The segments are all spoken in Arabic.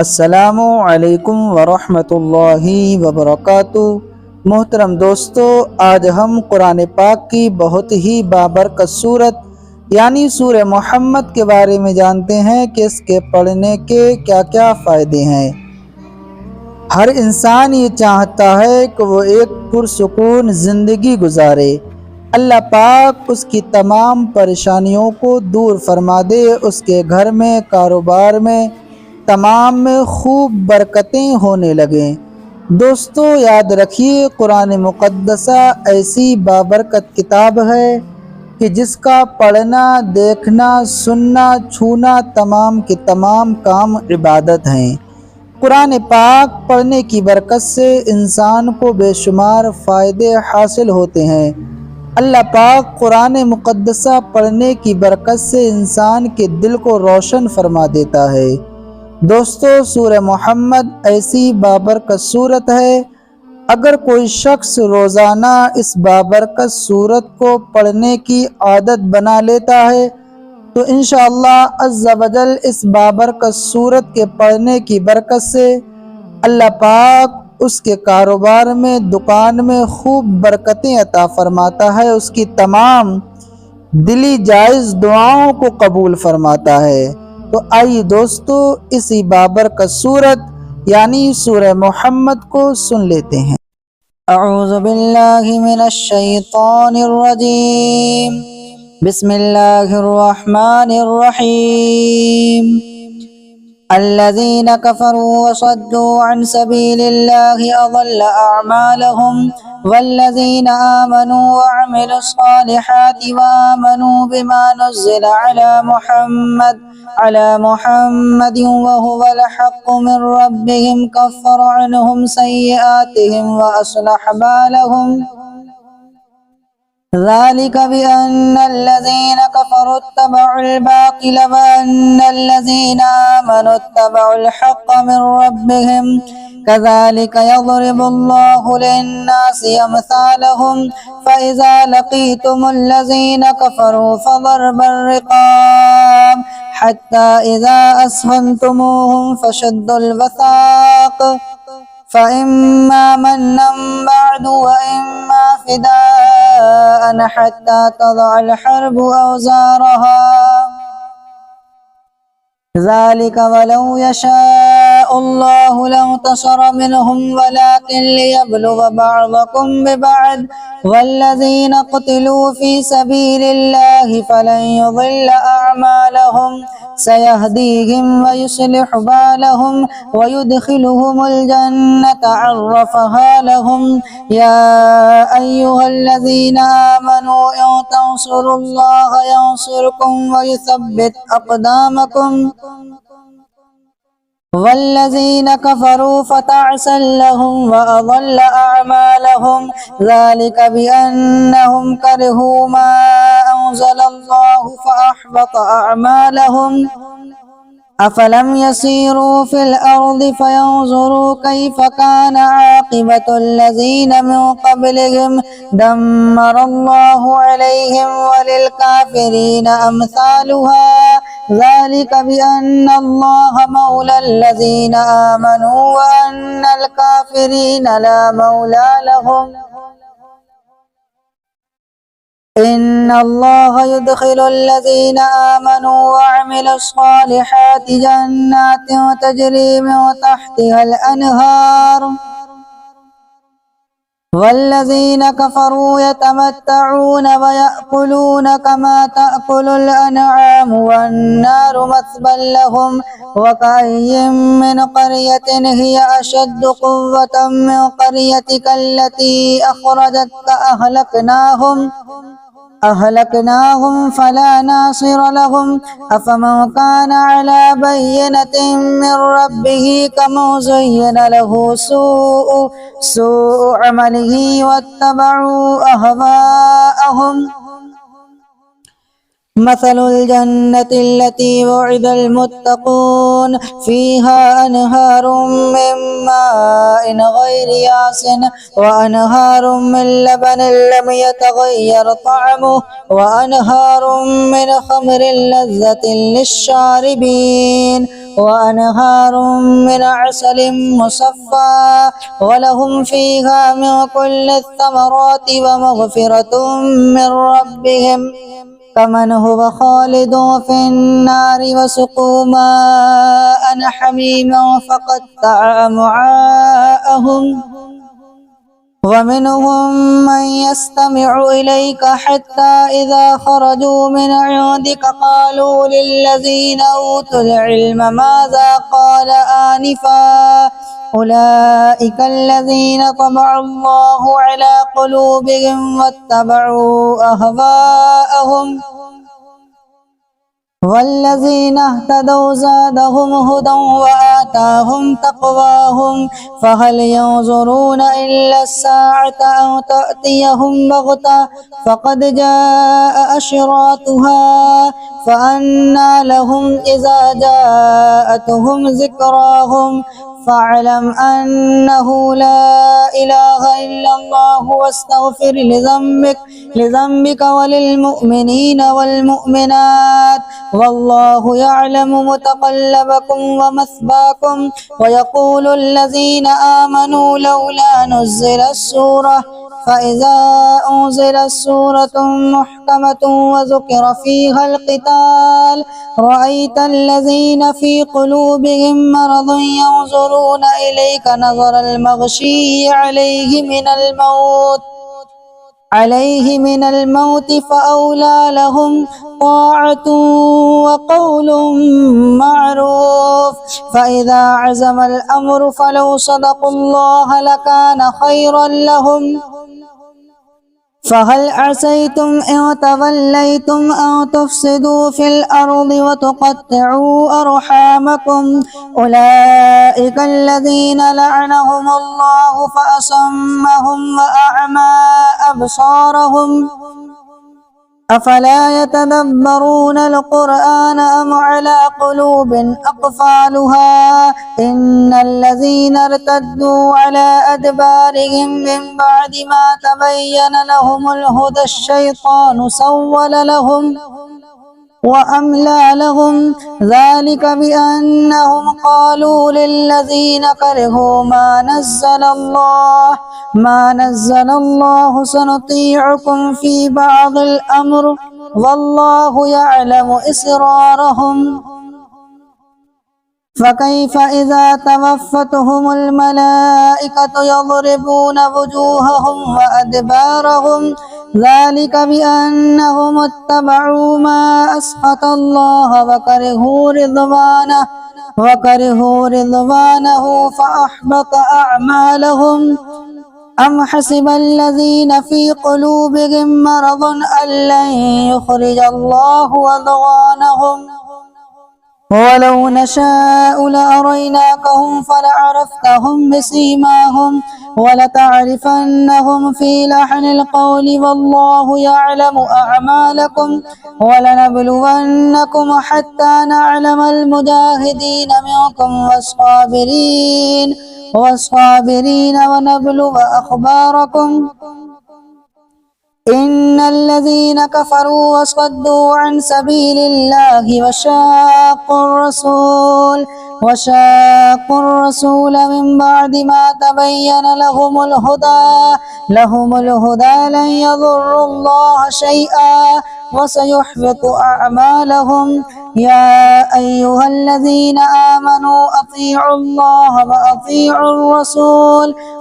السلام علیکم ورحمۃ اللہ وبرکاتہ۔ محترم دوستو، آج ہم قرآن پاک کی بہت ہی بابرکت سورت یعنی سورہ محمد کے بارے میں جانتے ہیں کہ اس کے پڑھنے کے کیا کیا فائدے ہیں۔ ہر انسان یہ چاہتا ہے کہ وہ ایک پرسکون زندگی گزارے، اللہ پاک اس کی تمام پریشانیوں کو دور فرما دے، اس کے گھر میں، کاروبار میں، تمام میں خوب برکتیں ہونے لگیں۔ دوستو یاد رکھیے، قرآن مقدسہ ایسی بابرکت کتاب ہے کہ جس کا پڑھنا، دیکھنا، سننا، چھونا تمام کے تمام کام عبادت ہیں۔ قرآن پاک پڑھنے کی برکت سے انسان کو بے شمار فائدے حاصل ہوتے ہیں۔ اللہ پاک قرآن مقدسہ پڑھنے کی برکت سے انسان کے دل کو روشن فرما دیتا ہے۔ دوستو سورہ محمد ایسی بابرکت سورت ہے، اگر کوئی شخص روزانہ اس بابرکت سورت کو پڑھنے کی عادت بنا لیتا ہے تو انشاءاللہ عز و جل اس بابرکت سورت کے پڑھنے کی برکت سے اللہ پاک اس کے کاروبار میں، دکان میں خوب برکتیں عطا فرماتا ہے، اس کی تمام دلی جائز دعاؤں کو قبول فرماتا ہے۔ تو آئیے دوستو اسی بابرکت سورت یعنی سورہ محمد کو سن لیتے ہیں۔ اعوذ باللہ من الشیطان الرجیم، بسم اللہ الرحمن الرحیم۔ الذين كفروا وصدوا عن سبيل الله أضل أعمالهم والذين آمنوا وعملوا الصالحات وآمنوا بما نزل على محمد وهو الحق من ربهم كفر عنهم سيئاتهم وأصلح بالهم ذلك بأن الذين كفروا اتبعوا الباطل وأن الذين آمنوا اتبعوا الحق من ربهم كذلك يضرب الله للناس أمثالهم فإذا لقيتم الذين كفروا فضرب الرقاب حتى إذا أسخنتموهم فشدوا الوثاق فإما منا بعد وإما فداء حتى تضع الحرب أوزارها ذلك ولو يشاء الله لانتصر منهم ولكن ليبلو بعضكم ببعض والذين قتلوا في سبيل الله فلن يضل أعمالهم سيهديهم ويصلح بالهم ويدخلهم الجنة عرفها لهم يا أيها الذين آمنوا إن تنصروا الله ينصركم ويثبت أقدامكم والذين كفروا فتعسا لهم وأضل أعمالهم ذلك بأنهم كرهوا ما أنزل الله فأحبط أعمالهم أفلم يسيروا في الأرض فينظروا كيف كان عاقبة الذين من قبلهم دمر الله عليهم وللكافرين أمثالها ذلك بأن الله مولى الذين آمنوا وأن الكافرين لا مولى لهم إن الله يدخل الذين آمنوا وعملوا الصالحات جنات تجري من تحتها الأنهار والذين كفروا يتمتعون ويأكلون كما تأكل الأنعام والنار مثوى لهم وكأي من قرية هي أشد قوة من قريتك التي أخرجتك أهلكناهم فلا ناصر لهم أفمن كان على بينة من ربه كمن زين له سوء عمله واتبعوا أهواءهم مثل الجنة التي وعد المتقون فيها أنهار من ماء غير ياسن وأنهار من لبن لم يتغير طعمه وأنهار من خمر لذة للشاربين وأنهار من عسل مصفى ولهم فيها من كل الثمرات ومغفرة من ربهم كمن هو خالد في النار وسقوا ماء حميما فقطع أمعاءهم ومنهم من يستمع إليك حتى إذا خرجوا من عندك قالوا للذين أوتوا العلم ماذا قال آنفا أولئك الذين طبع الله على قلوبهم واتبعوا أهواءهم والذين اهتدوا زادهم هدى وآتاهم تقواهم فهل ينظرون إلا الساعة أو تأتيهم بغتة فقد جاء أشراطها فأنى لهم إذا جاءتهم ذكراهم فاعلم أنه لا إله إلا الله واستغفر لذنبك وللمؤمنين والمؤمنات والله يعلم متقلبكم ومثواكم ويقول الذين آمنوا لولا نزلت السورة فإذا أنزلت سورة محكمة وذكر فيها القتال رأيت الذين في قلوبهم مرض ينظرون إليك نظر المغشي عليه من الموت فأولى لهم طاعة وقول معروف فإذا عزم الأمر فلو صدقوا الله لكان خيرا لهم فهل عسيتم إن توليتم أن تفسدوا في الأرض وتقطعوا أرحامكم أولئك الذين لعنهم الله فأصمهم وأعمى أبصارهم أفلا يتدبرون القرآن أم على قلوب أقفالها إن الذين ارتدوا على أدبارهم من بعد ما تبين لهم الهدى الشيطان سول لهم وأملى لهم ذلك بأنهم قالوا للذين كرهوا ما نزل الله سنطيعكم في بعض الأمر والله يعلم إسرارهم فكيف إذا توفتهم الملائكة يضربون وجوههم وأدبارهم ذلك بأنهم اتبعوا ما أسخط الله وكرهوا رضوانه فأحبط أعمالهم أم حسب الذين في قلوبهم مرض أن لن يخرج الله أضغانهم ولو نشاء لأريناكهم فلعرفتهم بسيماهم ولتعرفنهم في لحن القول والله يعلم أعمالكم ولنبلونكم حتى نعلم المجاهدين منكم والصابرين ونبلو أخباركم إن الذين كفروا وصدوا عن سبيل الله وشاقوا الرسول من بعد ما تبين لهم الهدى لن يضروا الله شيئا وسيحبط أعمالهم يا أيها الذين آمنوا أطيعوا الله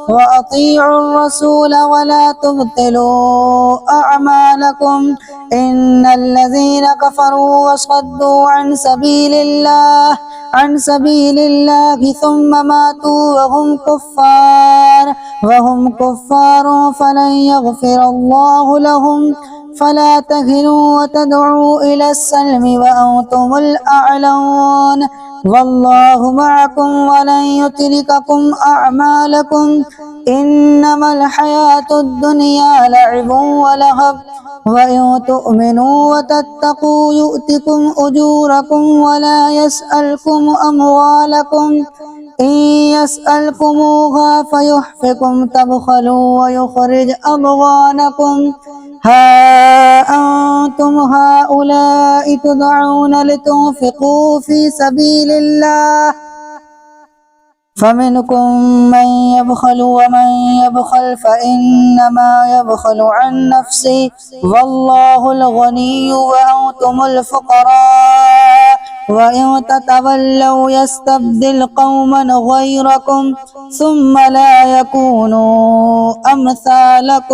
وأطيعوا الرسول ولا تبطلوا أعمالكم إن الذين كفروا وصدوا عن سبيل الله ثم ماتوا وهم كفار فلن يغفر الله لهم فلا تهنوا وتدعوا إلى السلم وأنتم الأعلون والله معكم ولن يترككم أعمالكم إنما الحياة الدنيا لعب ولهو وإن تؤمنوا وتتقوا يؤتكم أجوركم ولا يسألكم أموالكم إن يسألكموها فيحفكم تبخلوا ويخرج أضغانكم ها أنتم هؤلاء تدعون لتنفقوا في سبيل الله فمنكم من يبخل ومن يبخل فإنما يبخل عن نفسه والله الغني وأنتم الفقراء وإن تتولوا يستبدل قوما غيركم ثم لا يكونوا أمثالكم